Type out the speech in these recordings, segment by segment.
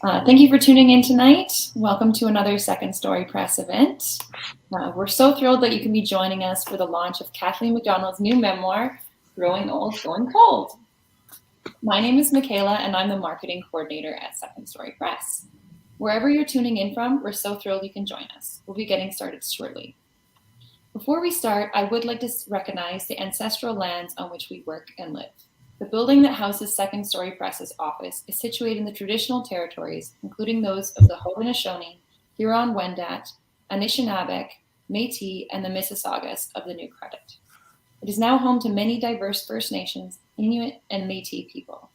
Thank you for tuning in tonight. Welcome to another Second Story Press event. We're so thrilled that you can be joining us for the launch of Kathleen McDonnell's new memoir, Growing Old, Going Cold. My name is Michaela, and I'm the marketing coordinator at Second Story Press. Wherever you're tuning in from, we're so thrilled you can join us. We'll be getting started shortly. Before we start, I would like to recognize the ancestral lands on which we work and live. The building that houses Second Story Press's office is situated in the traditional territories, including those of the Haudenosaunee, Huron-Wendat, Anishinaabe, Métis, and the Mississaugas of the New Credit. It is now home to many diverse First Nations, Inuit, and Métis people.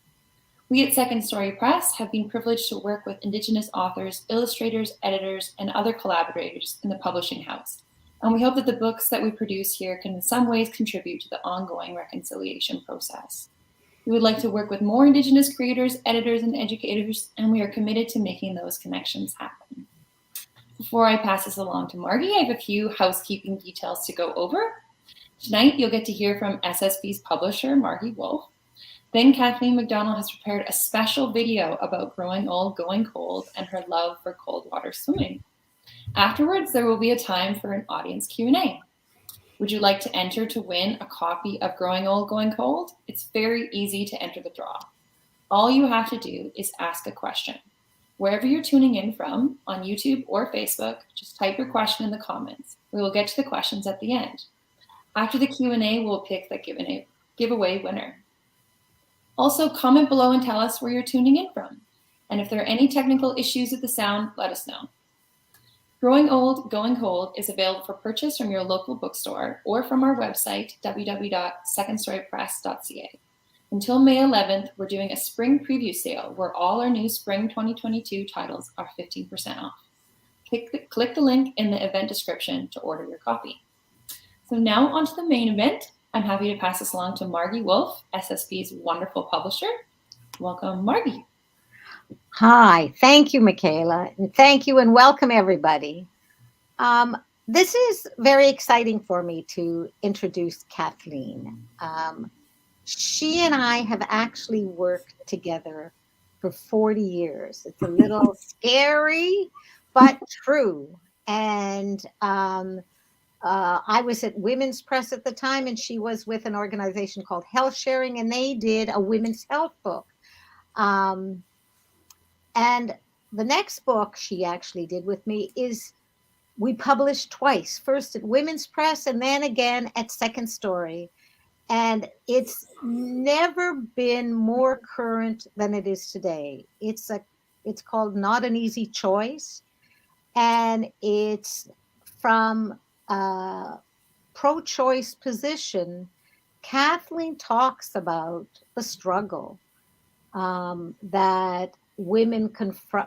We at Second Story Press have been privileged to work with Indigenous authors, illustrators, editors, and other collaborators in the publishing house, and we hope that the books that we produce here can in some ways contribute to the ongoing reconciliation process. We would like to work with more Indigenous creators, editors, and educators, and we are committed to making those connections happen. Before I pass this along to Margie, I have a few housekeeping details to go over. Tonight, you'll get to hear from SSP's publisher, Margie Wolf. Then Kathleen McDonnell has prepared a special video about growing old, going cold, and her love for cold water swimming. Afterwards, there will be a time for an audience Q&A. Would you like to enter to win a copy of Growing Old, Going Cold? It's very easy to enter the draw. All you have to do is ask a question. Wherever you're tuning in from, on YouTube or Facebook, just type your question in the comments. We will get to the questions at the end. After the Q&A, we'll pick the giveaway winner. Also, comment below and tell us where you're tuning in from. And if there are any technical issues with the sound, let us know. Growing Old, Going Cold is available for purchase from your local bookstore or from our website, www.secondstorypress.ca. Until May 11th, we're doing a spring preview sale where all our new spring 2022 titles are 15% off. Click the link in the event description to order your copy. So now on to the main event. I'm happy to pass this along to Margie Wolf, SSP's wonderful publisher. Welcome, Margie. Hi, thank you, Michaela, and thank you and welcome everybody. This is very exciting for me to introduce Kathleen. She and I have actually worked together for 40 years. It's a little scary, but true. And I was at Women's Press at the time, and she was with an organization called Health Sharing, and they did a women's health book. And the next book she actually did with me is we published twice, first at Women's Press and then again at Second Story. And it's never been more current than it is today. It's called Not an Easy Choice. And it's from a pro-choice position. Kathleen talks about the struggle that women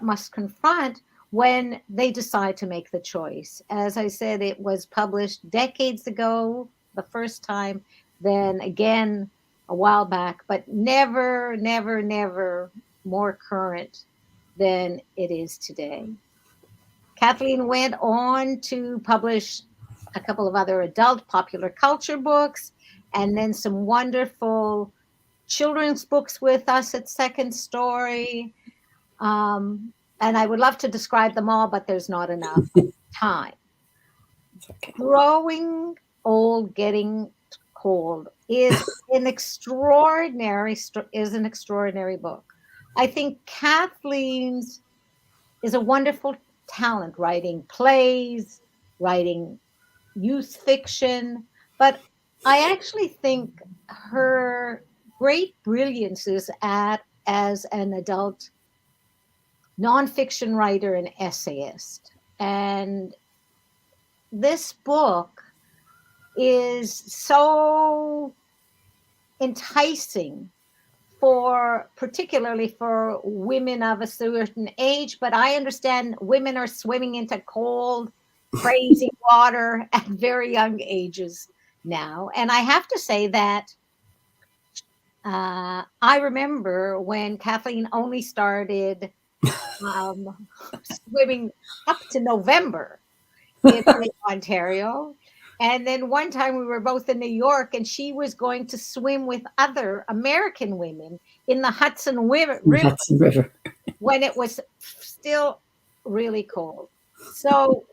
must confront when they decide to make the choice. As I said, it was published decades ago, the first time, then again a while back, but never, never, never more current than it is today. Kathleen went on to publish a couple of other adult popular culture books, and then some wonderful children's books with us at Second Story. And I would love to describe them all, but there's not enough time. Okay. Growing Old, Getting Cold is an extraordinary book. I think Kathleen's is a wonderful talent, writing plays, writing youth fiction, but I actually think her great brilliance is as an adult nonfiction writer and essayist. And this book is so enticing particularly for women of a certain age, but I understand women are swimming into cold, crazy water at very young ages now. And I have to say that I remember when Kathleen only started swimming up to November in Lake Ontario. And then one time we were both in New York, and she was going to swim with other American women in the Hudson River Hudson River. when it was still really cold. So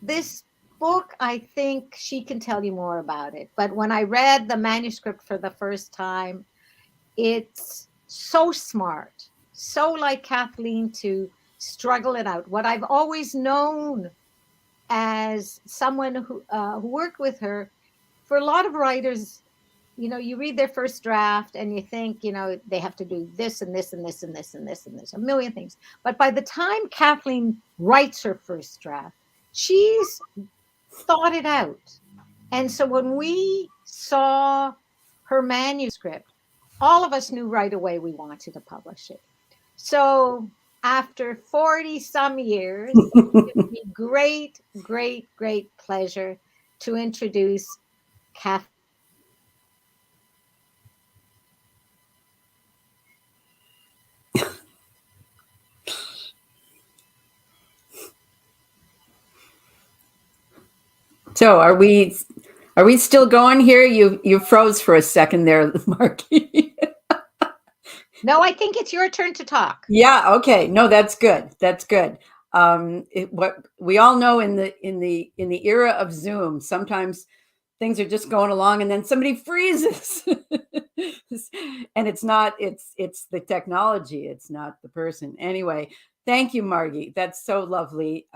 this book, I think she can tell you more about it. But when I read the manuscript for the first time, it's so smart, so like Kathleen to struggle it out. What I've always known as someone who worked with her, for a lot of writers, you read their first draft and you think, they have to do this and this and this and this and this and this, a million things. But by the time Kathleen writes her first draft, she's thought it out. And so when we saw her manuscript, all of us knew right away we wanted to publish it. So after 40 some years, it would be great, great, great pleasure to introduce Kathleen. So are we still going here? You froze for a second there, Marky. No, I think it's your turn to talk. Yeah, okay. No, that's good. That's good. What we all know in the era of Zoom, sometimes things are just going along and then somebody freezes. And it's the technology, it's not the person. Anyway, thank you, Margie. That's so lovely.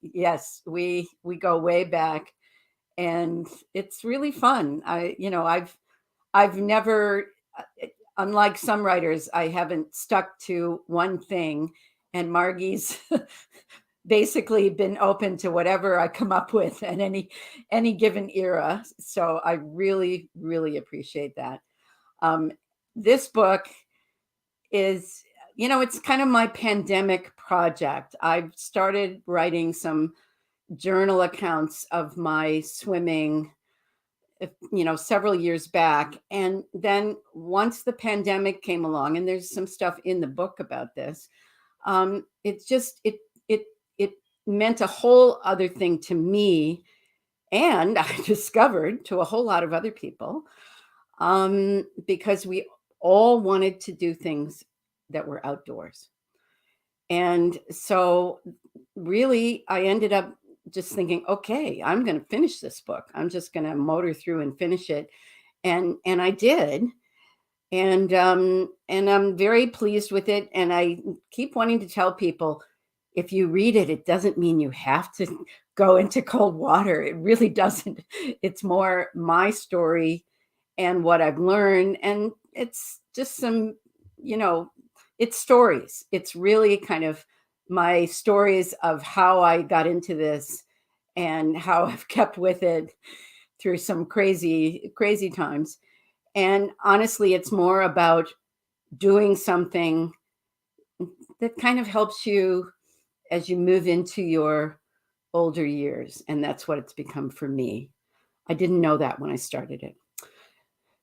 Yes, we go way back, and it's really fun. I've never, unlike some writers, I haven't stuck to one thing, and Margie's basically been open to whatever I come up with at any given era. So I really, really appreciate that. This book is, it's kind of my pandemic project. I've started writing some journal accounts of my swimming, several years back. And then once the pandemic came along, and there's some stuff in the book about this, it meant a whole other thing to me. And I discovered to a whole lot of other people, because we all wanted to do things that were outdoors. And so really, I ended up just thinking, okay, I'm going to finish this book. I'm just going to motor through and finish it. And I did. And I'm very pleased with it. And I keep wanting to tell people, if you read it, it doesn't mean you have to go into cold water. It really doesn't. It's more my story and what I've learned. And it's just some, it's stories. It's really kind of my stories of how I got into this and how I've kept with it through some crazy, crazy times. And honestly, it's more about doing something that kind of helps you as you move into your older years. And that's what it's become for me. I didn't know that when I started it.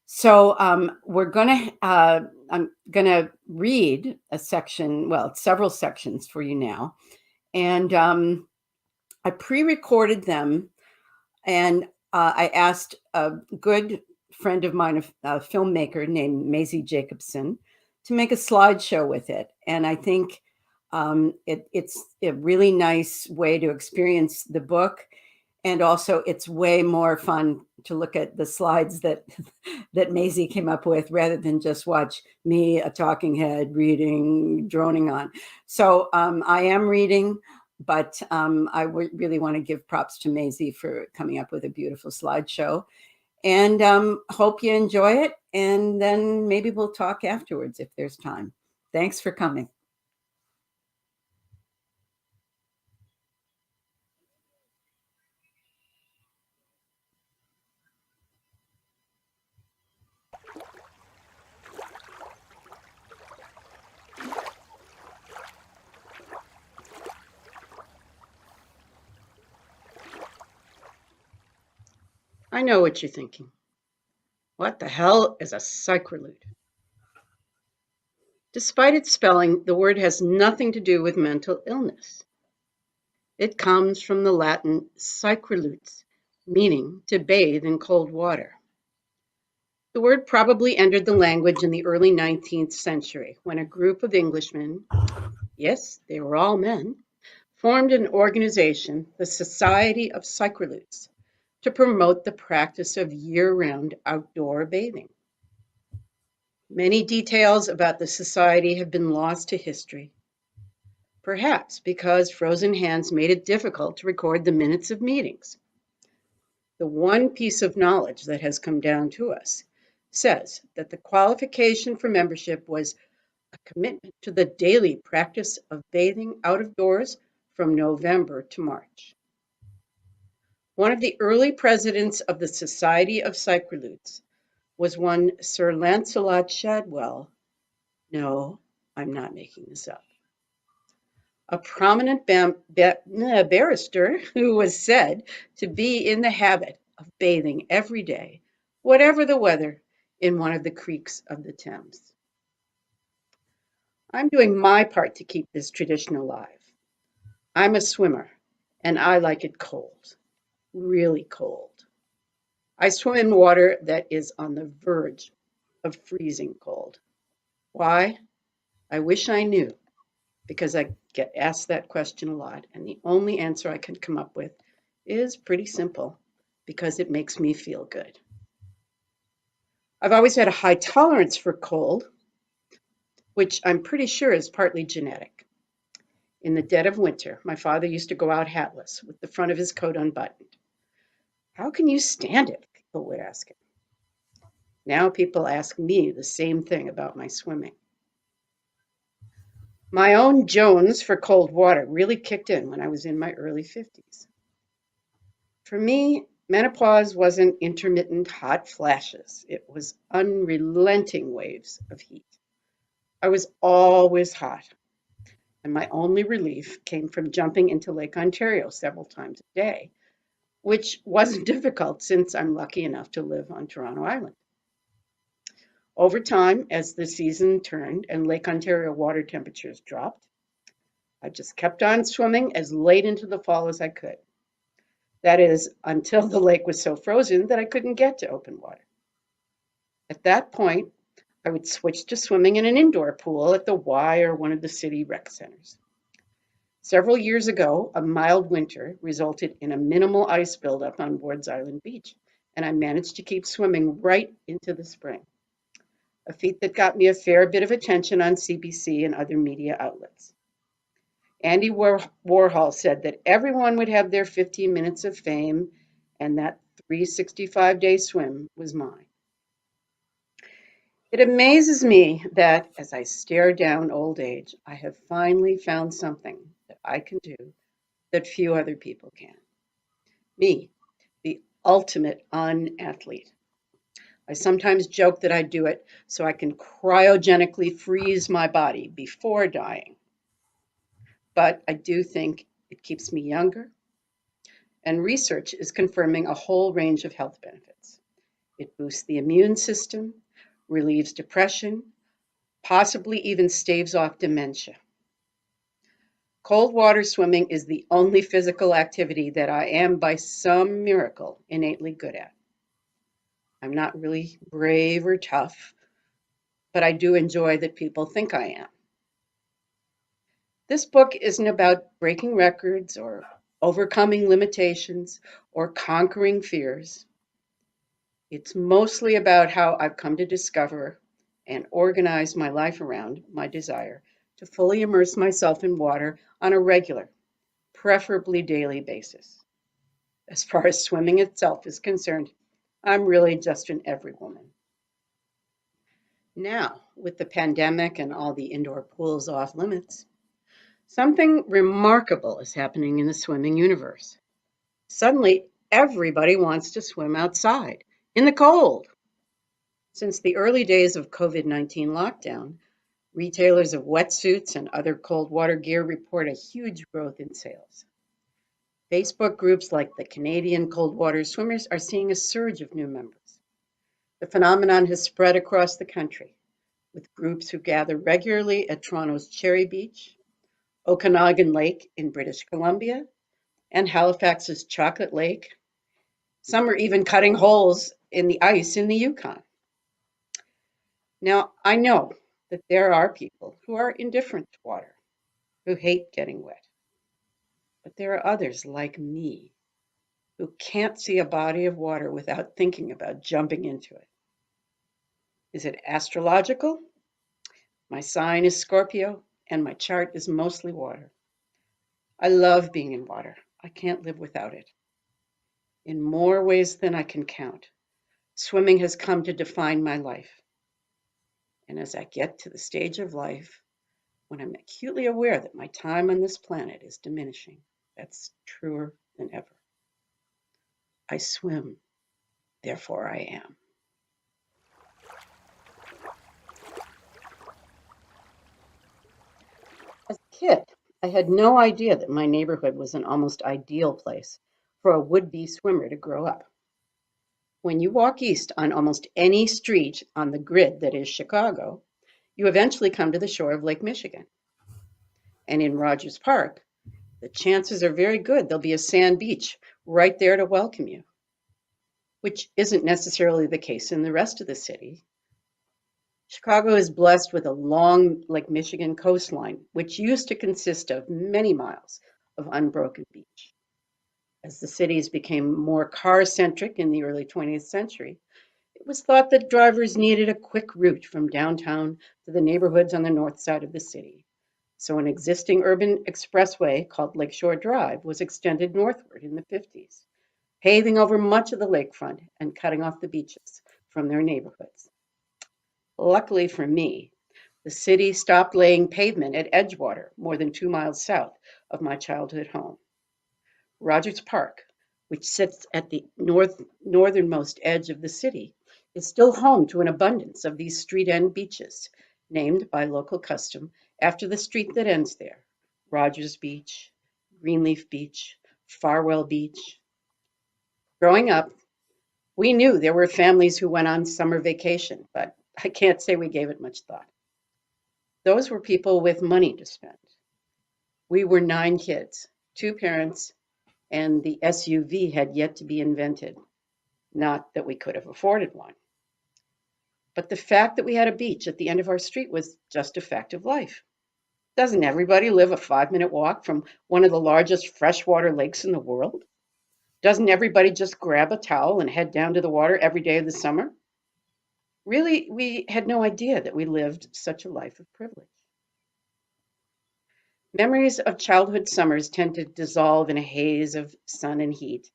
So I'm gonna read a section, well, several sections for you now. And I pre-recorded them, and I asked a good friend of mine, a filmmaker named Maisie Jacobson, to make a slideshow with it. And I think it's a really nice way to experience the book. And also it's way more fun to look at the slides that Maisie came up with, rather than just watch me, a talking head, reading, droning on. So I am reading, but I really want to give props to Maisie for coming up with a beautiful slideshow. And hope you enjoy it. And then maybe we'll talk afterwards if there's time. Thanks for coming. I know what you're thinking. What the hell is a psychrolude? Despite its spelling, the word has nothing to do with mental illness. It comes from the Latin "saeculus," meaning to bathe in cold water. The word probably entered the language in the early 19th century when a group of Englishmen, yes, they were all men, formed an organization, the Society of Saeculus, to promote the practice of year-round outdoor bathing. Many details about the society have been lost to history, perhaps because frozen hands made it difficult to record the minutes of meetings. The one piece of knowledge that has come down to us says that the qualification for membership was a commitment to the daily practice of bathing out of doors from November to March. One of the early presidents of the Society of Saeculus was one Sir Lancelot Shadwell. No, I'm not making this up. A prominent barrister who was said to be in the habit of bathing every day, whatever the weather, in one of the creeks of the Thames. I'm doing my part to keep this tradition alive. I'm a swimmer, and I like it cold, really cold. I swim in water that is on the verge of freezing cold. Why? I wish I knew, because I get asked that question a lot, and the only answer I can come up with is pretty simple, because it makes me feel good. I've always had a high tolerance for cold, which I'm pretty sure is partly genetic. In the dead of winter, my father used to go out hatless with the front of his coat unbuttoned. How can you stand it? People would ask him. Now people ask me the same thing about my swimming. My own Jones for cold water really kicked in when I was in my early 50s. For me, menopause wasn't intermittent hot flashes. It was unrelenting waves of heat. I was always hot, and my only relief came from jumping into Lake Ontario several times a day, which wasn't difficult since I'm lucky enough to live on Toronto Island. Over time, as the season turned and Lake Ontario water temperatures dropped, I just kept on swimming as late into the fall as I could. That is, until the lake was so frozen that I couldn't get to open water. At that point, I would switch to swimming in an indoor pool at the Y or one of the city rec centers. Several years ago, a mild winter resulted in a minimal ice buildup on Ward's Island Beach, and I managed to keep swimming right into the spring, a feat that got me a fair bit of attention on CBC and other media outlets. Andy Warhol said that everyone would have their 15 minutes of fame, and that 365-day swim was mine. It amazes me that as I stare down old age, I have finally found something that I can do that few other people can. Me, the ultimate unathlete. I sometimes joke that I do it so I can cryogenically freeze my body before dying. But I do think it keeps me younger, and research is confirming a whole range of health benefits. It boosts the immune system, relieves depression, possibly even staves off dementia. Cold water swimming is the only physical activity that I am, by some miracle, innately good at. I'm not really brave or tough, but I do enjoy that people think I am. This book isn't about breaking records or overcoming limitations or conquering fears. It's mostly about how I've come to discover and organize my life around my desire to fully immerse myself in water on a regular, preferably daily basis. As far as swimming itself is concerned, I'm really just an every woman. Now, with the pandemic and all the indoor pools off limits, something remarkable is happening in the swimming universe. Suddenly, everybody wants to swim outside, in the cold. Since the early days of COVID-19 lockdown, retailers of wetsuits and other cold water gear report a huge growth in sales. Facebook groups like the Canadian Cold Water Swimmers are seeing a surge of new members. The phenomenon has spread across the country, with groups who gather regularly at Toronto's Cherry Beach, Okanagan Lake in British Columbia, and Halifax's Chocolate Lake. Some are even cutting holes in the ice in the Yukon. Now, I know that there are people who are indifferent to water, who hate getting wet. But there are others like me who can't see a body of water without thinking about jumping into it. Is it astrological? My sign is Scorpio, and my chart is mostly water. I love being in water. I can't live without it. In more ways than I can count, swimming has come to define my life. And as I get to the stage of life when I'm acutely aware that my time on this planet is diminishing, that's truer than ever. I swim, therefore I am. As a kid, I had no idea that my neighborhood was an almost ideal place for a would-be swimmer to grow up. When you walk east on almost any street on the grid that is Chicago, you eventually come to the shore of Lake Michigan. And in Rogers Park, the chances are very good there'll be a sand beach right there to welcome you, which isn't necessarily the case in the rest of the city. Chicago is blessed with a long Lake Michigan coastline, which used to consist of many miles of unbroken beach. As the cities became more car-centric in the early 20th century, it was thought that drivers needed a quick route from downtown to the neighborhoods on the north side of the city. So an existing urban expressway called Lakeshore Drive was extended northward in the 50s, paving over much of the lakefront and cutting off the beaches from their neighborhoods. Luckily for me, the city stopped laying pavement at Edgewater, more than 2 miles south of my childhood home. Rogers Park, which sits at the northernmost edge of the city, is still home to an abundance of these street-end beaches, named by local custom after the street that ends there: Rogers Beach, Greenleaf Beach, Farwell Beach. Growing up, we knew there were families who went on summer vacation, but I can't say we gave it much thought. Those were people with money to spend. We were 9 kids, 2 parents, and the SUV had yet to be invented. Not that we could have afforded one. But the fact that we had a beach at the end of our street was just a fact of life. Doesn't everybody live a 5-minute walk from one of the largest freshwater lakes in the world? Doesn't everybody just grab a towel and head down to the water every day of the summer? Really, we had no idea that we lived such a life of privilege. Memories of childhood summers tend to dissolve in a haze of sun and heat.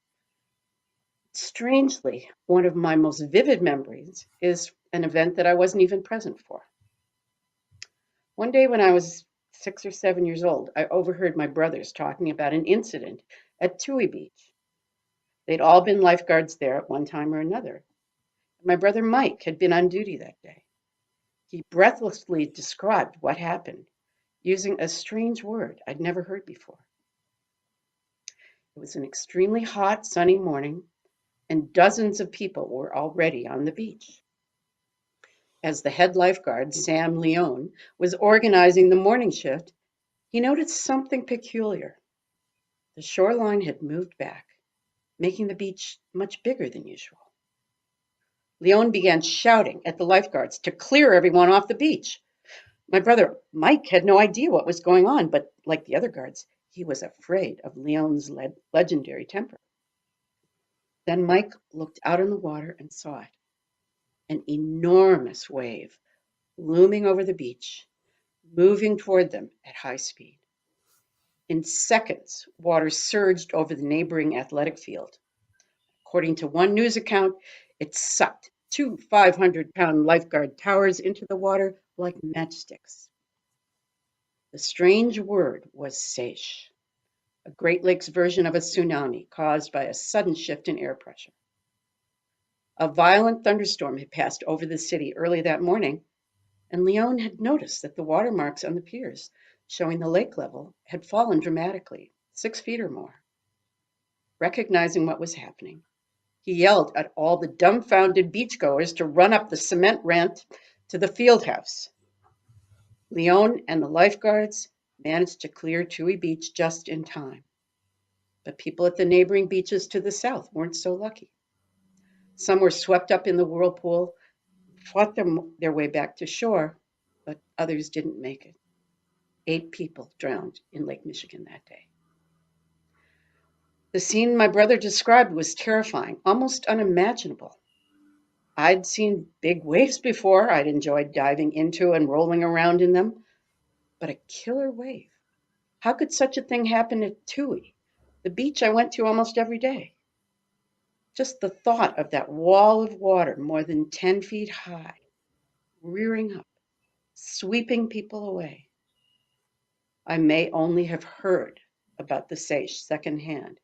Strangely, one of my most vivid memories is an event that I wasn't even present for. One day when I was 6 or 7 years old, I overheard my brothers talking about an incident at Tui Beach. They'd all been lifeguards there at one time or another. My brother Mike had been on duty that day. He breathlessly described what happened, using a strange word I'd never heard before. It was an extremely hot, sunny morning, and dozens of people were already on the beach. As the head lifeguard, Sam Leone, was organizing the morning shift, he noticed something peculiar. The shoreline had moved back, making the beach much bigger than usual. Leone began shouting at the lifeguards to clear everyone off the beach. My brother Mike had no idea what was going on, but like the other guards, he was afraid of Leone's legendary temper. Then Mike looked out on the water and saw it. An enormous wave looming over the beach, moving toward them at high speed. In seconds, water surged over the neighboring athletic field. According to one news account, it sucked 2 500-pound lifeguard towers into the water like matchsticks. The strange word was seiche, a Great Lakes version of a tsunami caused by a sudden shift in air pressure. A violent thunderstorm had passed over the city early that morning, and Leone had noticed that the watermarks on the piers showing the lake level had fallen dramatically, 6 feet or more. Recognizing what was happening, he yelled at all the dumbfounded beachgoers to run up the cement ramp to the field house. Leone and the lifeguards managed to clear Tui Beach just in time. But people at the neighboring beaches to the south weren't so lucky. Some were swept up in the whirlpool, fought their way back to shore, but others didn't make it. 8 people drowned in Lake Michigan that day. The scene my brother described was terrifying, almost unimaginable. I'd seen big waves before. I'd enjoyed diving into and rolling around in them. But a killer wave? How could such a thing happen at Tui, the beach I went to almost every day? Just the thought of that wall of water more than 10 feet high, rearing up, sweeping people away. I may only have heard about the Seiche secondhand,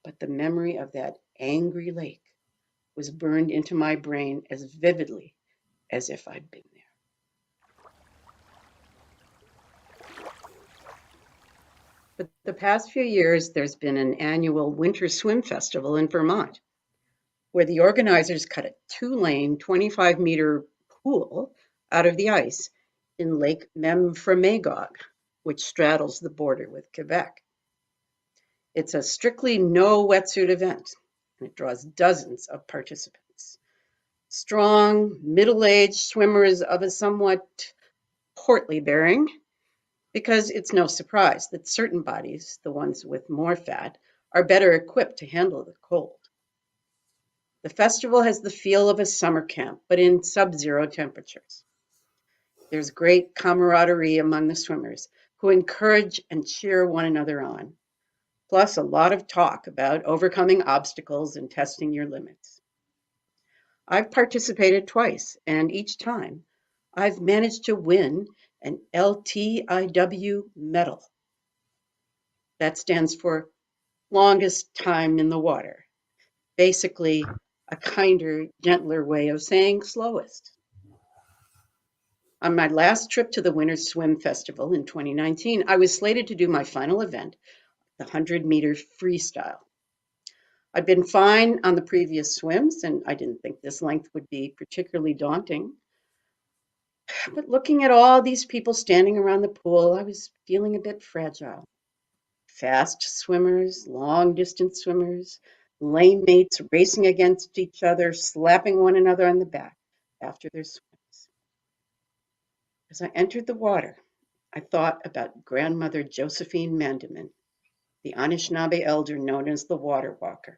but the memory of that angry lake was burned into my brain as vividly as if I'd been there. For the past few years, there's been an annual winter swim festival in Vermont, where the organizers cut a 2-lane, 25-meter pool out of the ice in Lake Memphremagog, which straddles the border with Quebec. It's a strictly no wetsuit event, and it draws dozens of participants. Strong, middle-aged swimmers of a somewhat portly bearing, because it's no surprise that certain bodies, the ones with more fat, are better equipped to handle the cold. The festival has the feel of a summer camp, but in sub-zero temperatures. There's great camaraderie among the swimmers, who encourage and cheer one another on, plus a lot of talk about overcoming obstacles and testing your limits. I've participated twice, and each time I've managed to win an LTIW medal. That stands for longest time in the water. Basically, a kinder, gentler way of saying slowest. On my last trip to the Winter Swim Festival in 2019, I was slated to do my final event, the 100-meter freestyle. I'd been fine on the previous swims, and I didn't think this length would be particularly daunting. But looking at all these people standing around the pool, I was feeling a bit fragile. Fast swimmers, long-distance swimmers, lane mates racing against each other, slapping one another on the back after their swims. As I entered the water, I thought about Grandmother Josephine Mandeman, the Anishinaabe elder known as the Water Walker,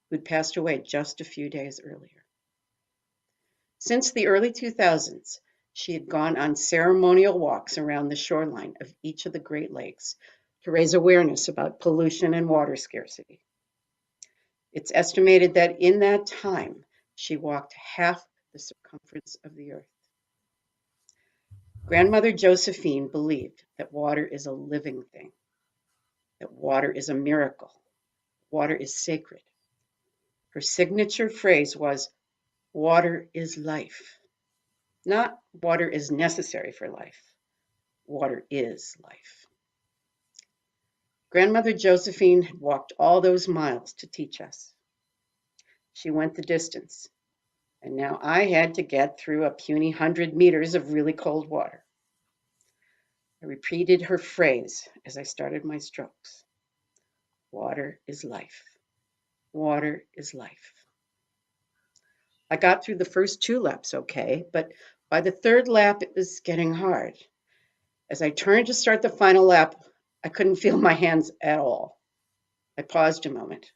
who'd passed away just a few days earlier. Since the early 2000s, she had gone on ceremonial walks around the shoreline of each of the Great Lakes to raise awareness about pollution and water scarcity. It's estimated that in that time, she walked half the circumference of the earth. Grandmother Josephine believed that water is a living thing, that water is a miracle, water is sacred. Her signature phrase was, "Water is life." Not water is necessary for life. Water is life. Grandmother Josephine had walked all those miles to teach us. She went the distance, and now I had to get through a puny 100 meters of really cold water. I repeated her phrase as I started my strokes. Water is life. Water is life. I got through the first 2 laps okay, but by the 3rd lap, it was getting hard. As I turned to start the final lap, I couldn't feel my hands at all. I paused a moment.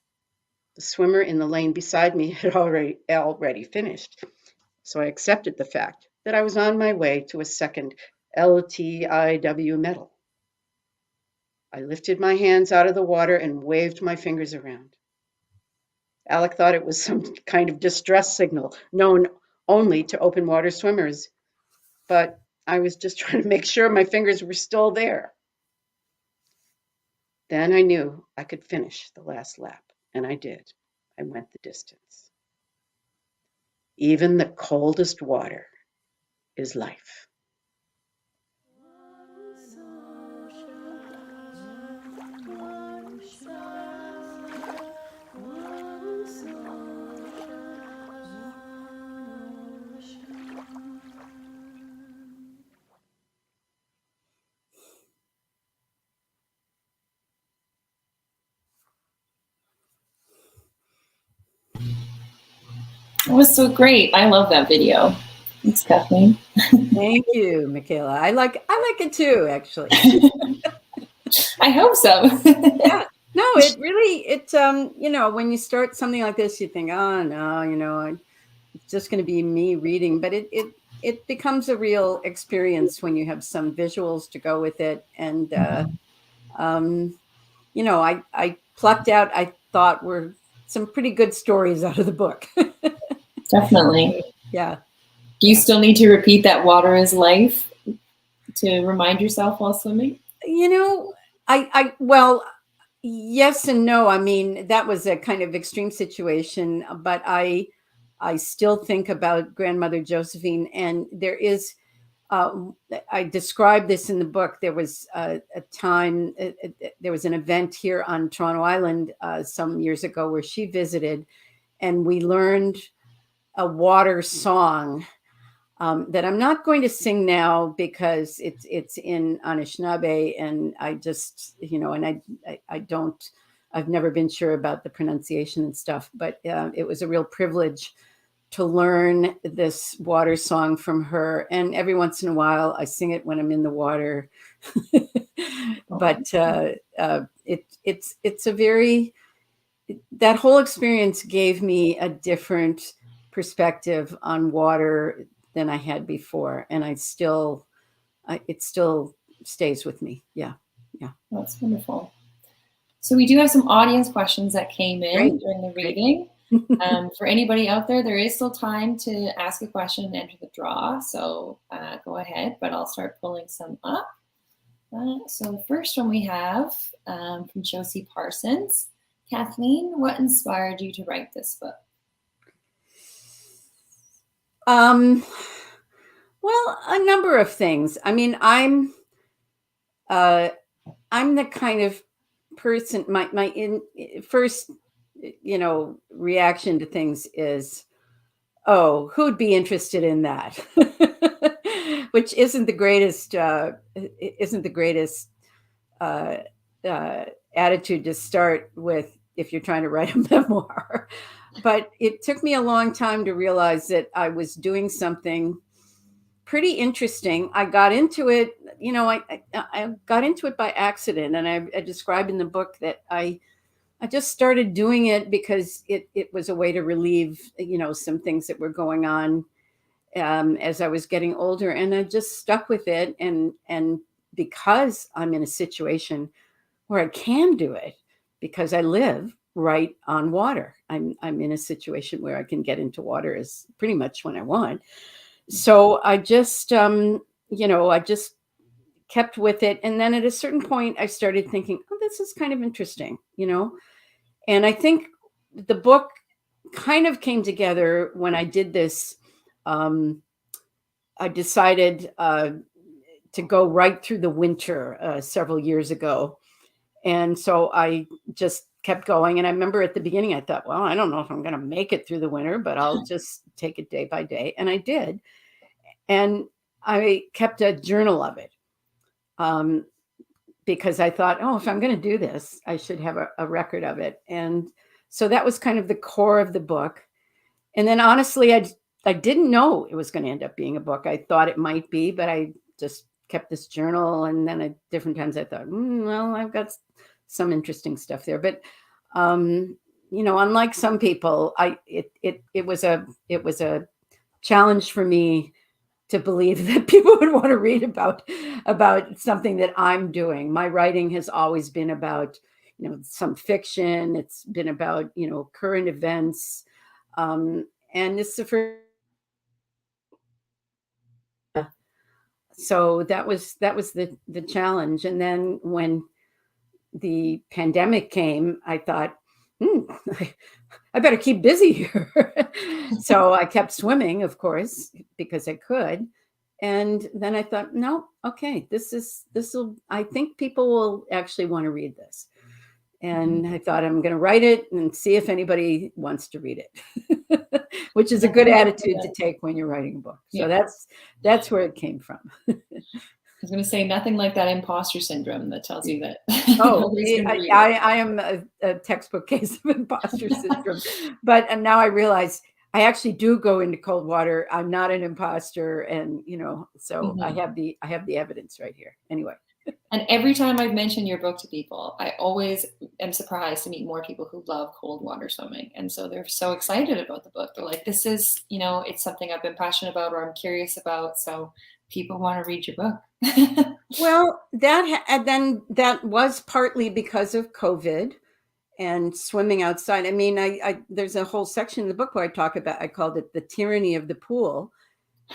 The swimmer in the lane beside me had already finished, so I accepted the fact that I was on my way to a second LTIW medal. I lifted my hands out of the water and waved my fingers around. Alec thought it was some kind of distress signal known only to open water swimmers, but I was just trying to make sure my fingers were still there. Then I knew I could finish the last lap, and I did. I went the distance. Even the coldest water is life. It was so great. I love that video. Thanks, Kathleen. Thank you, Michaela. I like it too, actually. I hope so. Yeah. No, it really, you know, when you start something like this, you think, oh no, you know, it's just going to be me reading, but it becomes a real experience when you have some visuals to go with it. And, you know, I plucked out, I thought were some pretty good stories out of the book. Definitely. Yeah. Do you still need to repeat that water is life to remind yourself while swimming? You know, well, yes and no. I mean, that was a kind of extreme situation, but I still think about grandmother Josephine, and there is, I described this in the book. There was a time, there was an event here on Toronto Island some years ago where she visited, and we learned a water song that I'm not going to sing now because it's in Anishinaabe, and I just, you know, and I don't, I've never been sure about the pronunciation and stuff, but it was a real privilege to learn this water song from her. And every once in a while I sing it when I'm in the water. But it's a very, that whole experience gave me a different perspective on water than I had before. And it still stays with me. Yeah. Yeah. That's wonderful. So we do have some audience questions that came in Great. during the reading. For anybody out there, there is still time to ask a question and enter the draw. So go ahead, but I'll start pulling some up. So the first one we have from Josie Parsons. Kathleen, what inspired you to write this book? Well, a number of things. I mean, I'm the kind of person, my first, you know, reaction to things is, oh, who'd be interested in that? Which isn't the greatest attitude to start with if you're trying to write a memoir. But it took me a long time to realize that I was doing something pretty interesting. I got into it, you know, I got into it by accident, and I describe in the book that I just started doing it because it was a way to relieve, you know, some things that were going on as I was getting older, and I just stuck with it. And because I'm in a situation where I can do it, because I live right on water, I'm in a situation where I can get into water as pretty much when I want. So I just, you know, I just kept with it. And then at a certain point, I started thinking, oh, this is kind of interesting, you know? And I think the book kind of came together when I did this. I decided to go right through the winter several years ago. And so I just kept going. And I remember at the beginning, I thought, well, I don't know if I'm going to make it through the winter, but I'll just take it day by day. And I did. And I kept a journal of it because I thought, oh, if I'm going to do this, I should have a record of it. And so that was kind of the core of the book. And then honestly, I didn't know it was going to end up being a book. I thought it might be, but I just kept this journal. And then at different times I thought, well, I've got some interesting stuff there. But, you know, unlike some people, it was a challenge for me to believe that people would want to read about something that I'm doing. My writing has always been about, you know, some fiction. It's been about, you know, current events. And it's the first. So that was the challenge. And then when the pandemic came, I thought, I better keep busy here. So I kept swimming, of course, because I could. And then I thought, no, okay, I think people will actually want to read this. And I thought, I'm going to write it and see if anybody wants to read it, which is a good attitude to take when you're writing a book. So that's where it came from. I was going to say, nothing like that imposter syndrome that tells you that. Oh, I am a textbook case of imposter syndrome. But now I realize I actually do go into cold water. I'm not an imposter, and so I Mhm. have the evidence right here. Anyway. And every time I've mentioned your book to people, I always am surprised to meet more people who love cold water swimming. And so they're so excited about the book. They're like, this is, it's something I've been passionate about or I'm curious about. So people want to read your book. Well, and then that was partly because of COVID and swimming outside. I mean, I there's a whole section in the book where I called it the tyranny of the pool.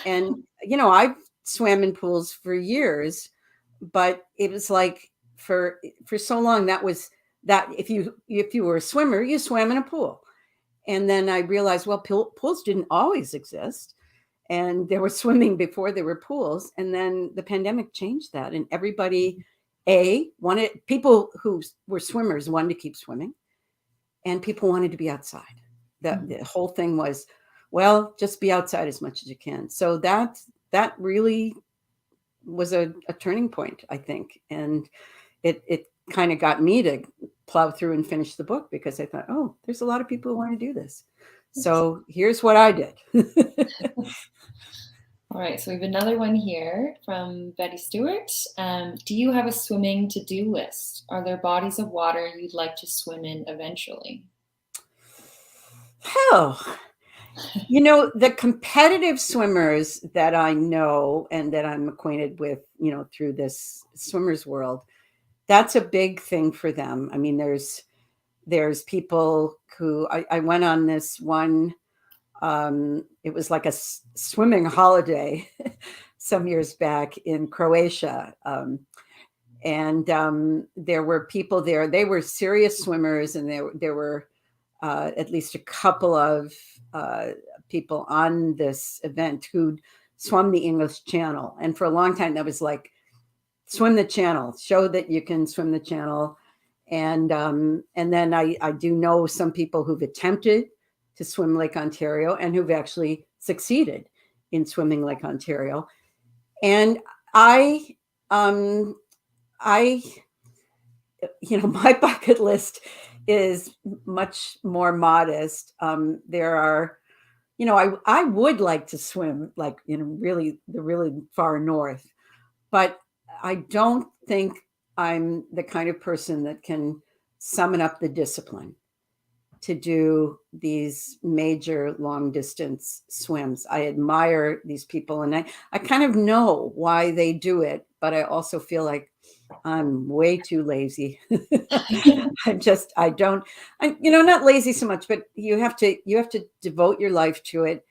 And I've swam in pools for years, but it was like for so long that if you were a swimmer, you swam in a pool. And then I realized, well, pools didn't always exist. And there was swimming before there were pools. And then the pandemic changed that. And everybody, people who were swimmers wanted to keep swimming, and people wanted to be outside. The whole thing was, well, just be outside as much as you can. So that really was a turning point, I think. And it kind of got me to plow through and finish the book, because I thought, oh, there's a lot of people who want to do this. So here's what I did. All right, so we have another one here from Betty Stewart. Do you have a swimming to-do list? Are there bodies of water you'd like to swim in eventually? Oh, the competitive swimmers that I know and that I'm acquainted with, through this swimmers world, that's a big thing for them. I mean, there's people who I went on this one. It was like a swimming holiday some years back in Croatia. And there were people there. They were serious swimmers, and there were at least a couple of people on this event who'd swum the English Channel. And for a long time, that was like, swim the channel, show that you can swim the channel. And then I do know some people who've attempted to swim Lake Ontario and who've actually succeeded in swimming Lake Ontario. And my bucket list is much more modest. There are, I would like to swim like in the really far north, but I don't think I'm the kind of person that can summon up the discipline to do these major long distance swims. I admire these people, and I kind of know why they do it, but I also feel like I'm way too lazy. Not lazy so much, but you have to devote your life to it.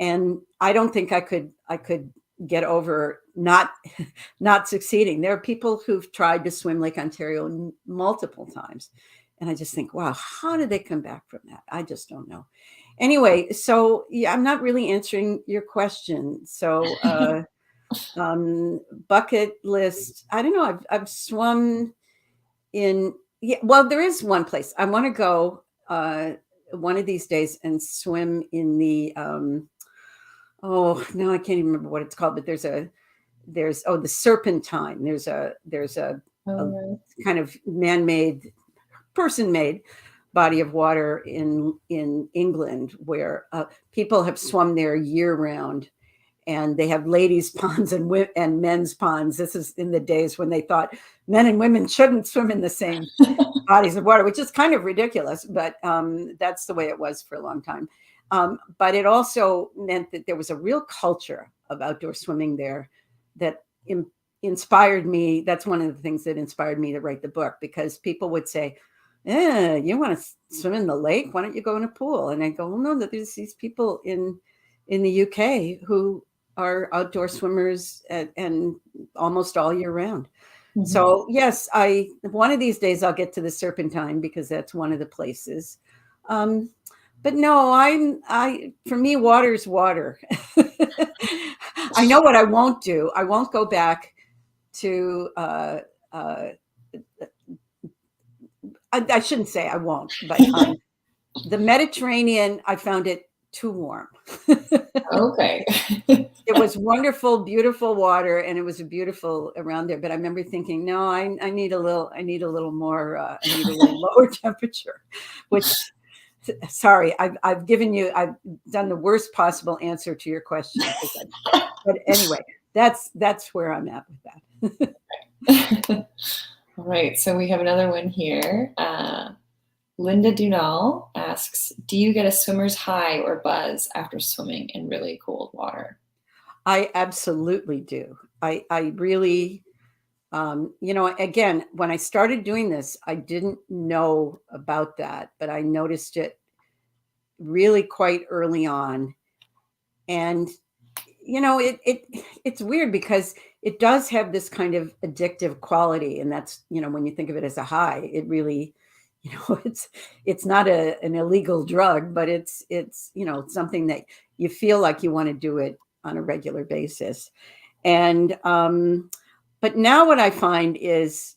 And I don't think I could get over not succeeding. There are people who've tried to swim Lake Ontario multiple times. And I just think, wow, how did they come back from that? I just don't know. Anyway, so yeah, I'm not really answering your question. So bucket list, I don't know. I've swum in, well, there is one place I want to go one of these days and swim in the, now I can't even remember what it's called, but there's the Serpentine. There's a kind of man-made, person-made body of water in England where people have swum there year-round, and they have ladies' ponds and men's ponds. This is in the days when they thought men and women shouldn't swim in the same bodies of water, which is kind of ridiculous, but that's the way it was for a long time. But it also meant that there was a real culture of outdoor swimming there that inspired me. That's one of the things that inspired me to write the book, because people would say, you want to swim in the lake? Why don't you go in a pool? And I go, well, no, there's these people in the UK who are outdoor swimmers and almost all year round. Mm-hmm. So yes, one of these days I'll get to the Serpentine, because that's one of the places. But no, for me, water's water. I know what I won't do. I won't go back to, I shouldn't say I won't, but the Mediterranean, I found it too warm. Okay. It was wonderful, beautiful water, and it was beautiful around there. But I remember thinking, no, I need a little more, I need a little lower temperature, which Sorry, I've done the worst possible answer to your question. But anyway, that's where I'm at with that. All right, so we have another one here. Linda Dunal asks, do you get a swimmer's high or buzz after swimming in really cold water? I absolutely do. I really, again, when I started doing this, I didn't know about that, but I noticed it really quite early on. And, it's weird because it does have this kind of addictive quality. And that's, when you think of it as a high, it really, it's not an illegal drug, but it's something that you feel like you want to do it on a regular basis. And, but now what I find is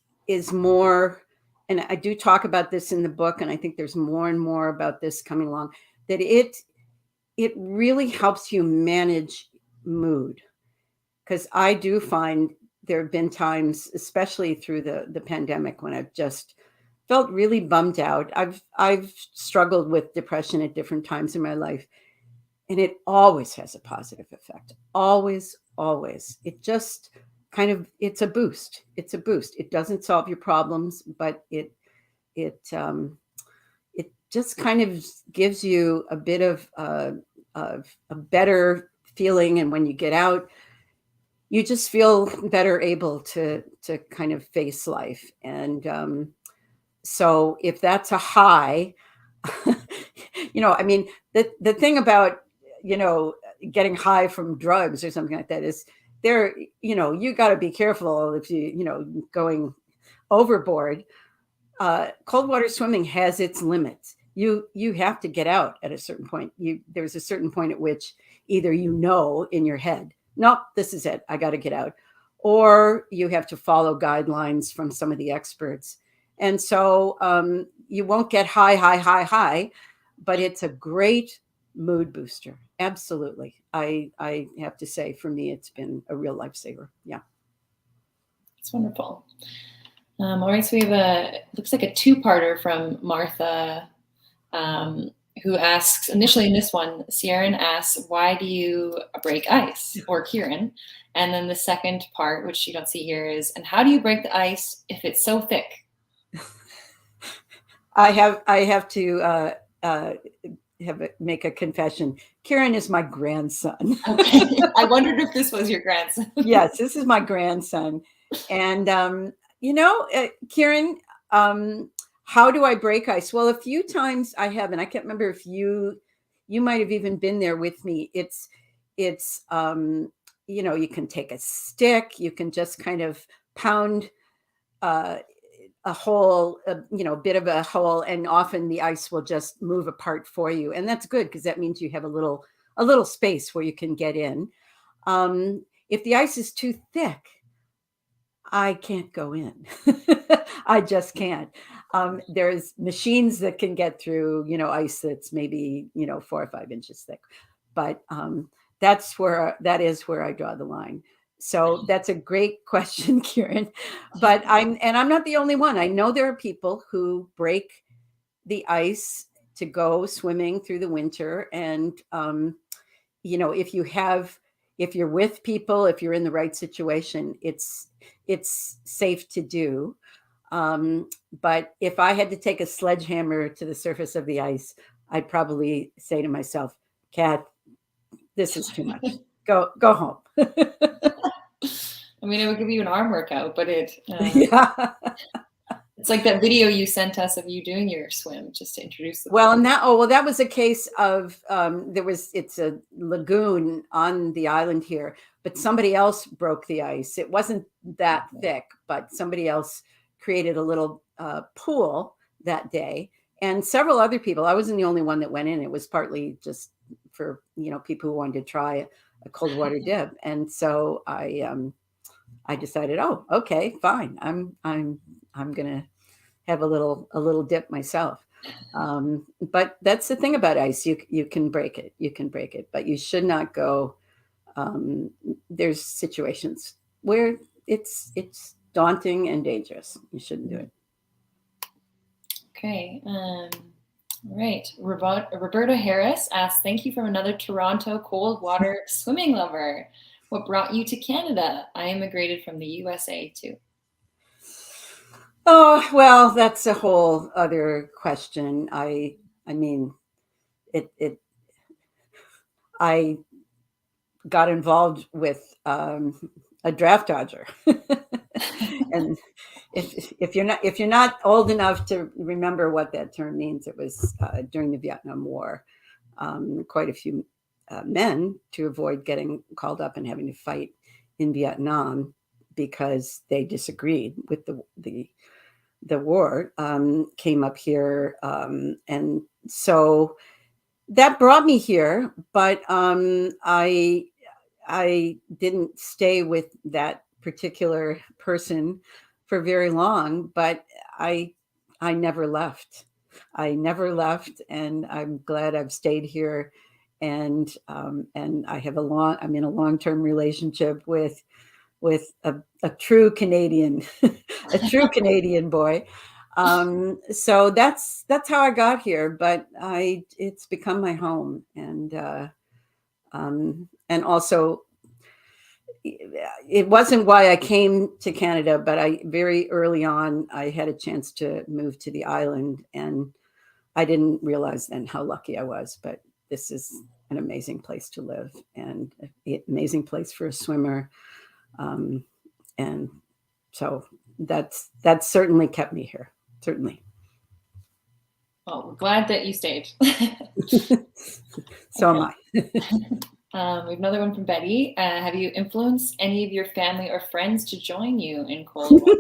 more, and I do talk about this in the book, and I think there's more and more about this coming along, that it really helps you manage mood. Because I do find there have been times, especially through the pandemic, when I've just felt really bummed out. I've struggled with depression at different times in my life, and it always has a positive effect. Always, always. It just it's a boost. It's a boost. It doesn't solve your problems, but it just kind of gives you a bit of a better feeling. And when you get out, you just feel better able to kind of face life. And so if that's a high, I mean, the thing about, getting high from drugs or something like that is you got to be careful if going overboard. Cold water swimming has its limits. You have to get out at a certain point. There's a certain point at which either in your head, nope, this is it, I got to get out, or you have to follow guidelines from some of the experts. And so you won't get high, but it's a great mood booster. Absolutely. I have to say, for me, it's been a real lifesaver. Yeah. It's wonderful. All right, so we have looks like a two-parter from Martha, who asks, initially in this one, Sierran asks, why do you break ice? Or Kieran. And then the second part, which you don't see here, is, and how do you break the ice if it's so thick? I have to make a confession. Kieran is my grandson. Okay. I wondered if this was your grandson. Yes, this is my grandson. And, Kieran, how do I break ice? Well, a few times I have, and I can't remember if you might have even been there with me. It's you can take a stick, you can just kind of pound a hole, bit of a hole, and often the ice will just move apart for you. And that's good because that means you have a little space where you can get in. If the ice is too thick, I can't go in. I just can't. There's machines that can get through, ice that's maybe, 4 or 5 inches thick. But that is where I draw the line. So that's a great question, Kieran. But I'm not the only one. I know there are people who break the ice to go swimming through the winter. And, if you're with people, if you're in the right situation, it's safe to do. But if I had to take a sledgehammer to the surface of the ice, I'd probably say to myself, Kath, this is too much. Go home. I mean, it would give you an arm workout, but yeah. It's like that video you sent us of you doing your swim, just to introduce the Well, and that was a case of it's a lagoon on the island here, but somebody else broke the ice. It wasn't that thick, but somebody else created a little pool that day, and several other people. I wasn't the only one that went in. It was partly just for people who wanted to try a cold water dip, and so I decided, oh, okay, fine. I'm gonna have a little dip myself. But that's the thing about ice. You can break it. You can break it, but you should not go. There's situations where it's daunting and dangerous. You shouldn't do it. Okay. All right. Roberta Harris asks, thank you from another Toronto cold water swimming lover. What brought you to Canada? I immigrated from the USA too. Oh, well, that's a whole other question. I mean, I got involved with a draft dodger. And if you're not old enough to remember what that term means, it was during the Vietnam War. Quite a few men, to avoid getting called up and having to fight in Vietnam because they disagreed with the war, came up here, and so that brought me here. But I didn't stay with that particular person for very long, but I never left. I never left, and I'm glad I've stayed here. And I'm in a long-term relationship with a true Canadian, a true Canadian boy. So that's how I got here, but it's become my home. And also, it wasn't why I came to Canada, but very early on, I had a chance to move to the island, and I didn't realize then how lucky I was. But this is an amazing place to live, and an amazing place for a swimmer. And so that's certainly kept me here. Certainly. Well, we're glad that you stayed. So am I. We have another one from Betty. Have you influenced any of your family or friends to join you in cold water?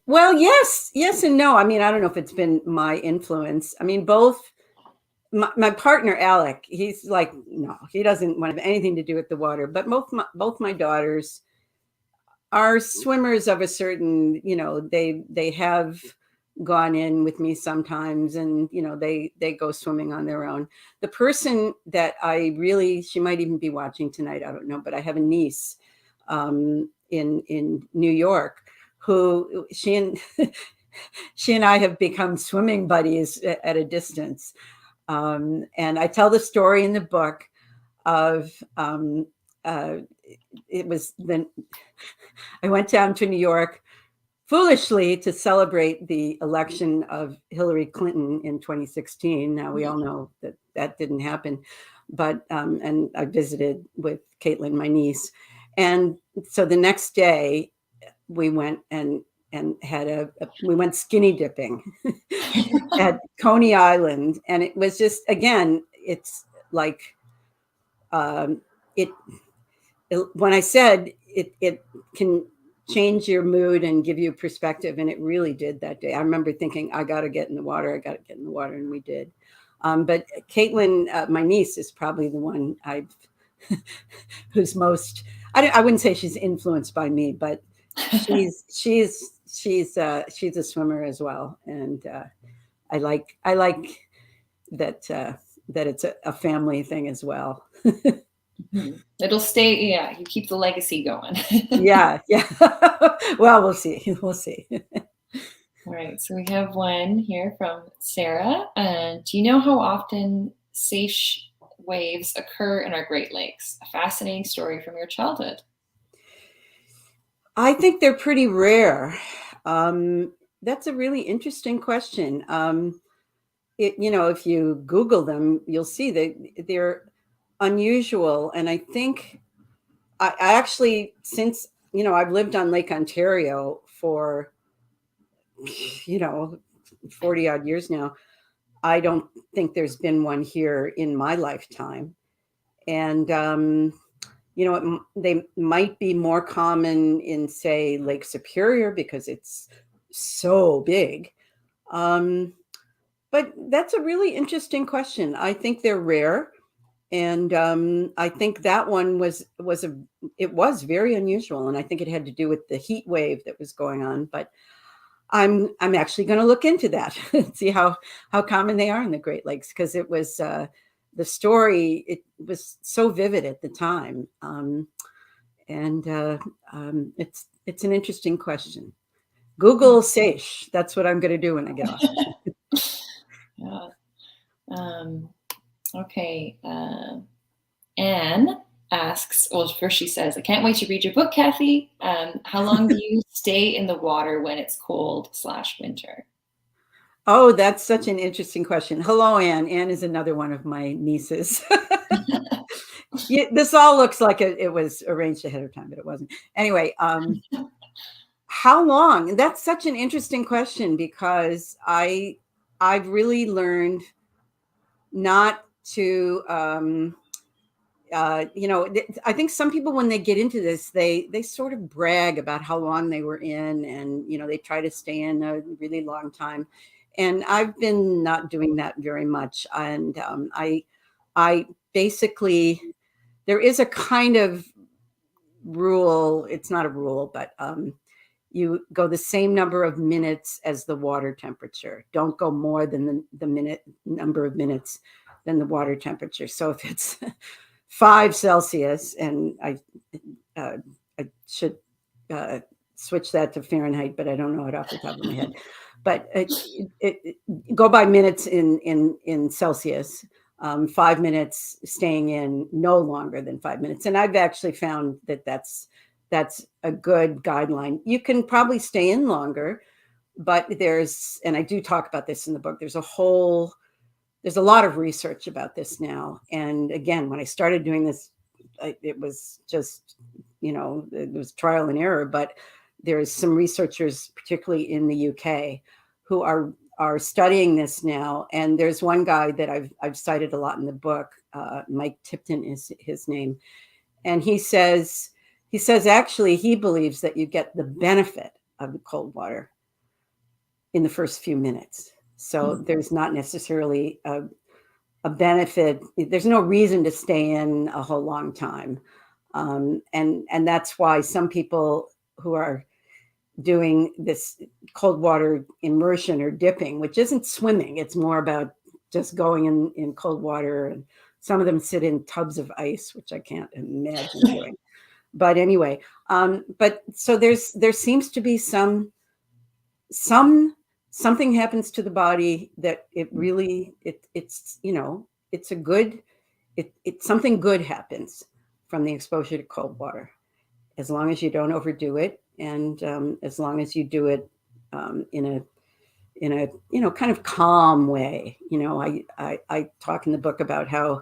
Well, yes and no. I mean, I don't know if it's been my influence. I mean, both my partner, Alec, he's like, no, he doesn't want to have anything to do with the water. But both my daughters are swimmers of a certain, they have gone in with me sometimes, and they go swimming on their own. The person that she might even be watching tonight, I don't know, but I have a niece in New York who she and I have become swimming buddies at a distance. And I tell the story in the book of it was then I went down to New York foolishly to celebrate the election of Hillary Clinton in 2016. Now we all know that didn't happen, but and I visited with Caitlin, my niece, and so the next day we went and we went skinny dipping at Coney Island, and it was just, again, it's like when I said it can change your mood and give you perspective, and it really did that day. I remember thinking, I got to get in the water, and we did. But Caitlin, my niece, is probably the one who's most. I wouldn't say she's influenced by me, but she's a swimmer as well, and I like that it's a family thing as well. It'll stay. Yeah, you keep the legacy going. Yeah. Well, we'll see. All right, so we have one here from Sarah. Do you know how often seiche waves occur in our Great Lakes? A fascinating story from your childhood. I think they're pretty rare. That's a really interesting question. If you Google them, you'll see that they're unusual. And I think I actually, since, I've lived on Lake Ontario for, 40 odd years now, I don't think there's been one here in my lifetime. And, they might be more common in, say, Lake Superior because it's so big. But that's a really interesting question. I think they're rare. And I think that one was very unusual, and I think it had to do with the heat wave that was going on. But I'm actually going to look into that and see how common they are in the Great Lakes, because it was the story. It was so vivid at the time, and it's an interesting question. Google seiche. That's what I'm going to do when I get off. God. Okay. Anne asks, well, first she says, I can't wait to read your book, Kathy. How long do you stay in the water when it's cold/winter? Oh, that's such an interesting question. Hello, Anne. Anne is another one of my nieces. Yeah, this all looks like it was arranged ahead of time, but it wasn't. Anyway, how long? That's such an interesting question, because I've really learned not to I think some people, when they get into this, they sort of brag about how long they were in, and they try to stay in a really long time. And I've been not doing that very much. And I basically, there is a kind of rule. It's not a rule, but you go the same number of minutes as the water temperature. Don't go more than the number of minutes than the water temperature. So if it's 5 Celsius, and I should switch that to Fahrenheit, but I don't know it off the top of my head. But go by minutes in Celsius. 5 minutes staying in, no longer than 5 minutes. And I've actually found that that's a good guideline. You can probably stay in longer, but and I do talk about this in the book, there's a lot of research about this now. And again, when I started doing this, it was just, it was trial and error, but there's some researchers, particularly in the UK, who are studying this now. And there's one guy that I've cited a lot in the book, Mike Tipton is his name. And he says actually he believes that you get the benefit of the cold water in the first few minutes. So there's not necessarily a benefit. There's no reason to stay in a whole long time. And that's why some people who are doing this cold water immersion or dipping, which isn't swimming, it's more about just going in cold water. And some of them sit in tubs of ice, which I can't imagine doing. But anyway, but so there seems to be something happens to the body that it really, it's something good happens from the exposure to cold water, as long as you don't overdo it. And as long as you do it in a kind of calm way. I talk in the book about how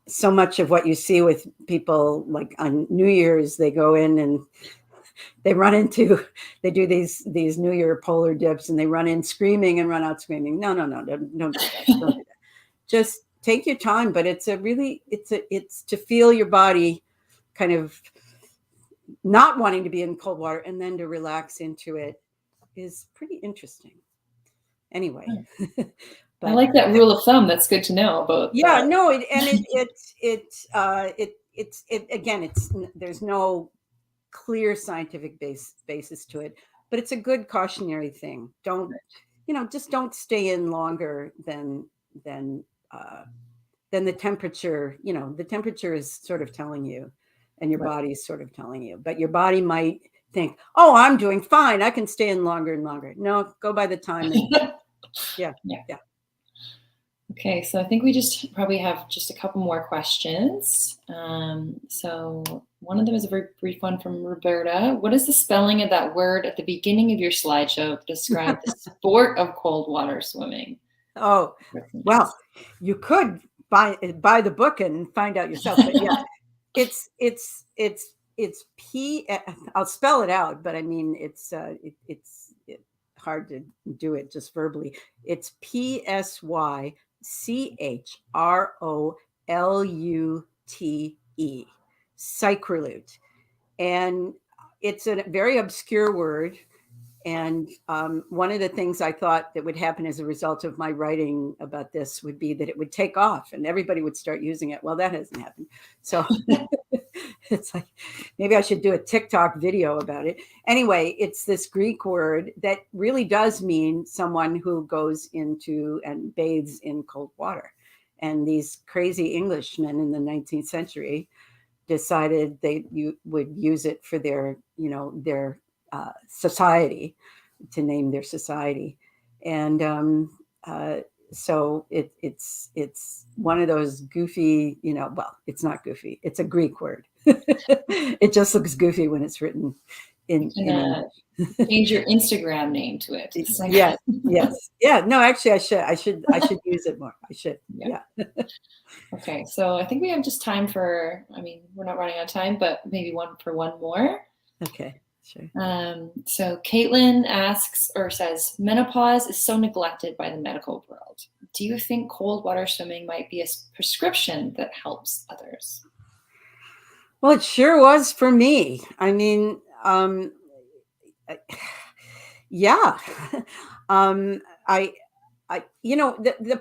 so much of what you see with people, like on New Year's, they go in and they do these New Year polar dips, and they run in screaming and run out screaming. No, don't do that. Don't do that. Just take your time. But it's to feel your body kind of not wanting to be in cold water, and then to relax into it is pretty interesting. Anyway. But I like that rule of thumb. That's good to know about. Yeah, no, there's no clear scientific basis to it, but it's a good cautionary thing. Just don't stay in longer than the temperature. The temperature is sort of telling you, and your body is sort of telling you, but your body might think, oh, I'm doing fine, I can stay in longer and longer. No, go by the time. Yeah. Okay, so I think we just probably have just a couple more questions. So one of them is a very brief one from Roberta. What is the spelling of that word at the beginning of your slideshow to describe the sport of cold water swimming? Oh, well, you could buy the book and find out yourself. But yeah, it's P. I'll spell it out, but I mean it's hard to do it just verbally. It's PSYCHROLUTE, psychrolute, and it's a very obscure word. And one of the things I thought that would happen as a result of my writing about this would be that it would take off and everybody would start using it. Well, that hasn't happened. So it's like, maybe I should do a TikTok video about it. Anyway, it's this Greek word that really does mean someone who goes into and bathes in cold water. And these crazy Englishmen in the 19th century decided you would use it for their society, to name their society. And so it's one of those goofy, well, it's not goofy. It's a Greek word. It just looks goofy when it's written in English. Change your Instagram name to it. Yes, yes. Yeah, no, actually I should use it more. I should. Yeah. Okay, so I think we have just time for, we're not running out of time, but maybe one more. Okay, sure. So Caitlin asks or says, menopause is so neglected by the medical world. Do you think cold water swimming might be a prescription that helps others? Well, it sure was for me. Yeah. The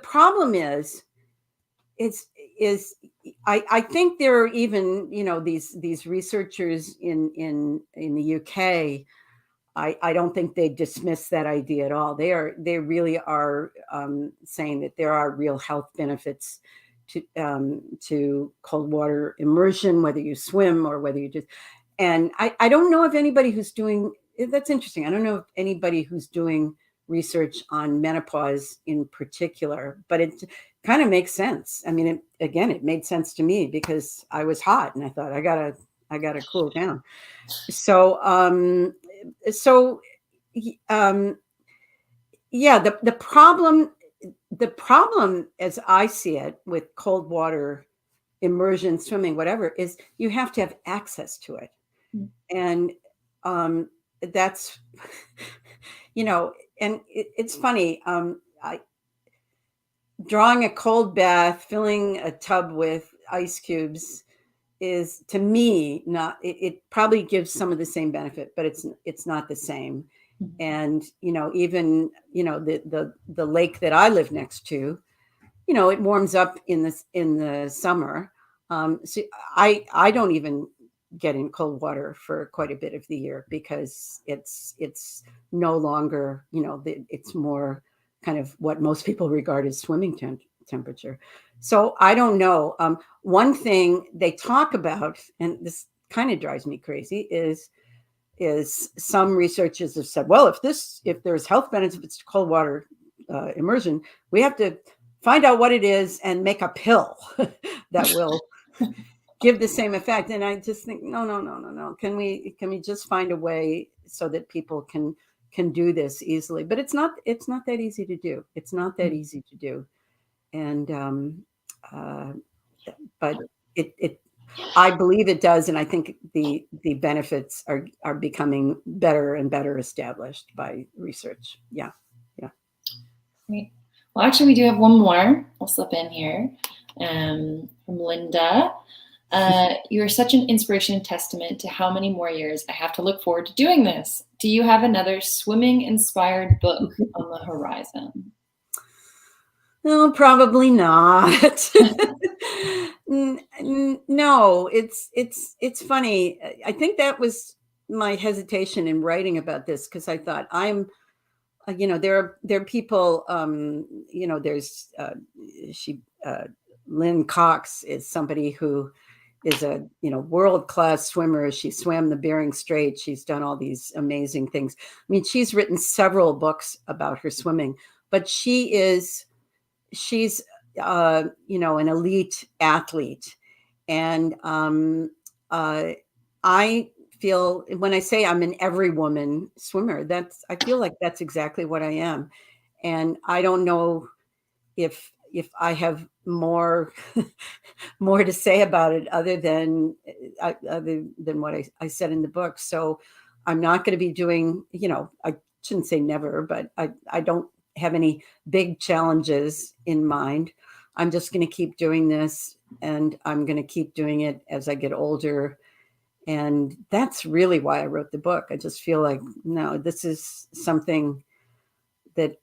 problem is I think there are even, these researchers in the UK. I don't think they dismiss that idea at all. They really are saying that there are real health benefits to cold water immersion, whether you swim or whether you just. And I don't know of anybody who's doing. That's interesting. I don't know of anybody who's doing research on menopause in particular, but it kind of makes sense. I mean, it made sense to me because I was hot and I thought I gotta cool down. So yeah, the problem as I see it with cold water immersion, swimming, whatever, is you have to have access to it. And that's and it's funny, drawing a cold bath, filling a tub with ice cubes is, to me, not, it probably gives some of the same benefit, but it's not the same. And even the lake that I live next to, it warms up in the summer. So I don't even get in cold water for quite a bit of the year because it's no longer, it's more kind of what most people regard as swimming temperature. So I don't know. One thing they talk about, and this kind of drives me crazy, is some researchers have said, well, if there's health benefits to cold water immersion, we have to find out what it is and make a pill that will give the same effect. And I just think, no. Can we just find a way so that people can do this easily? But it's not that easy to do. It's not that easy to do. And but it I believe it does, and I think the benefits are becoming better and better established by research. Yeah. Great. Well, actually, we do have one more. I'll slip in here from Linda. You are such an inspiration and testament to how many more years I have to look forward to doing this. Do you have another swimming-inspired book on the horizon? No, probably not. No, it's funny. I think that was my hesitation in writing about this, because I thought there are people, there's Lynn Cox is somebody who is a world-class swimmer. She swam the Bering Strait. She's done all these amazing things. I mean, she's written several books about her swimming, but she's an elite athlete. And I feel, when I say I'm an every woman swimmer, I feel like that's exactly what I am. And I don't know if I have more to say about it other than what I said in the book. So I'm not going to be doing, I shouldn't say never, but I don't have any big challenges in mind. I'm just going to keep doing this, and I'm going to keep doing it as I get older. And that's really why I wrote the book. I just feel like, no, this is something that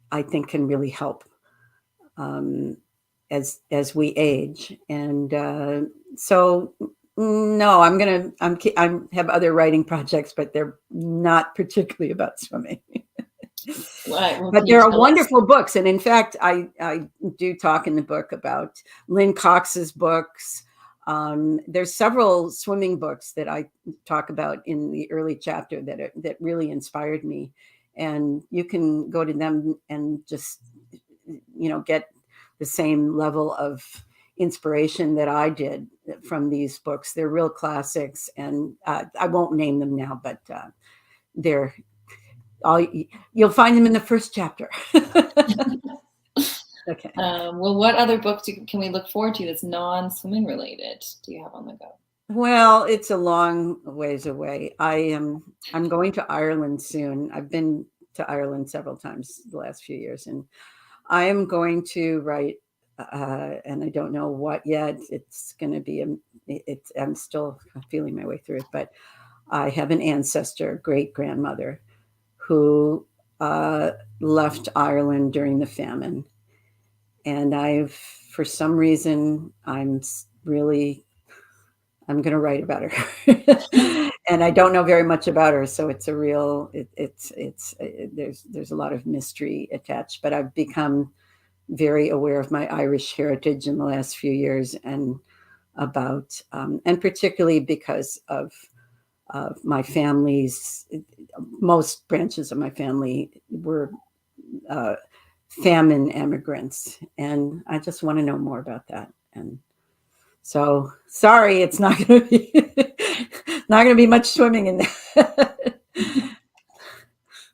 I think can really help as we age. And so no, I have other writing projects, but they're not particularly about swimming. Right. Well, but there are wonderful books. And in fact, I do talk in the book about Lynn Cox's books. There's several swimming books that I talk about in the early chapter that really inspired me. And you can go to them and just get the same level of inspiration that I did from these books. They're real classics, and I won't name them now, but they're you'll find them in the first chapter. Okay. Well, what other book can we look forward to that's non-swimming related? Do you have on the go? Well, it's a long ways away. I'm going to Ireland soon. I've been to Ireland several times the last few years, and I am going to write, and I don't know what yet. It's going to be I'm still feeling my way through it, but I have an ancestor, great grandmother, who left Ireland during the famine, and for some reason, I'm going to write about her. And I don't know very much about her, so it's a real there's a lot of mystery attached, but I've become very aware of my Irish heritage in the last few years, and about and particularly because of my family's, most branches of my family were famine immigrants, and I just want to know more about that. And so, sorry, it's not going to be much swimming in that.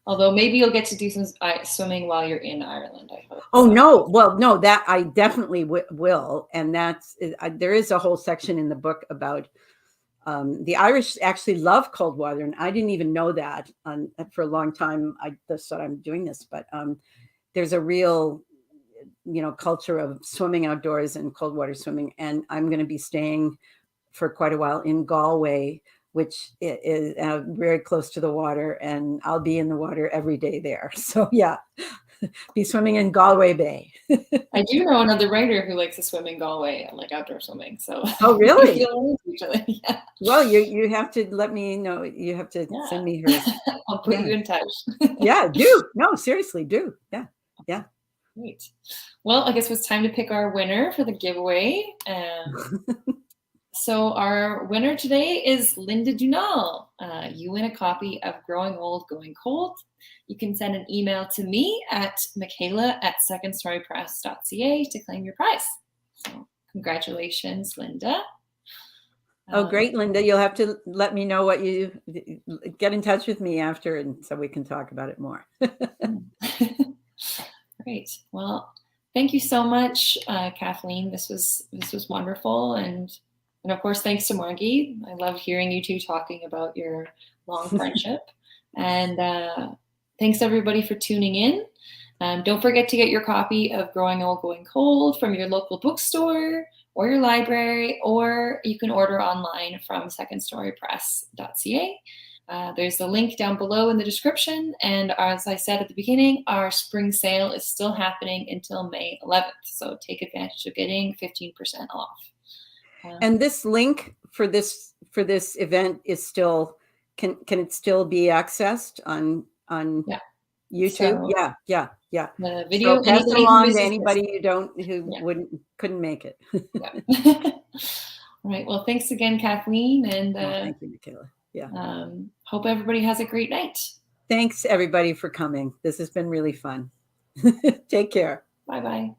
Although maybe you'll get to do some swimming while you're in Ireland, I hope. Oh, no. Well, no, that I definitely will. And there is a whole section in the book about the Irish actually love cold water. And I didn't even know that for a long time. I just thought I'm doing this, but there's a real culture of swimming outdoors and cold water swimming. And I'm going to be staying for quite a while in Galway, which is very close to the water, and I'll be in the water every day there. So yeah, be swimming in Galway Bay. I do know another writer who likes to swim in Galway, like outdoor swimming. So oh, really? Yeah. Well, you have to let me know. You have to send me her. I'll put you in touch. Yeah, do. No, seriously, do. Yeah. Yeah. Great. Well, I guess it's time to pick our winner for the giveaway. So our winner today is Linda Dunal. You win a copy of Growing Old, Going Cold. You can send an email to me at michaela@secondstorypress.ca to claim your prize. So congratulations, Linda. Oh, great, Linda. You'll have to let me know what you get in touch with me after, and so we can talk about it more. Great. Well, thank you so much, Kathleen. This was wonderful, and of course, thanks to Margie. I love hearing you two talking about your long friendship. And thanks everybody for tuning in. Don't forget to get your copy of Growing Old, Going Cold from your local bookstore or your library, or you can order online from secondstorypress.ca. There's a link down below in the description. And as I said at the beginning, our spring sale is still happening until May 11th. So take advantage of getting 15% off. And this link for this event is still, can it still be accessed on YouTube? So, yeah. The video, so pass it along to anybody couldn't make it. Yeah. All right. Well, thanks again, Kathleen, and thank you, Michaela. Yeah. Hope everybody has a great night. Thanks everybody for coming. This has been really fun. Take care. Bye-bye.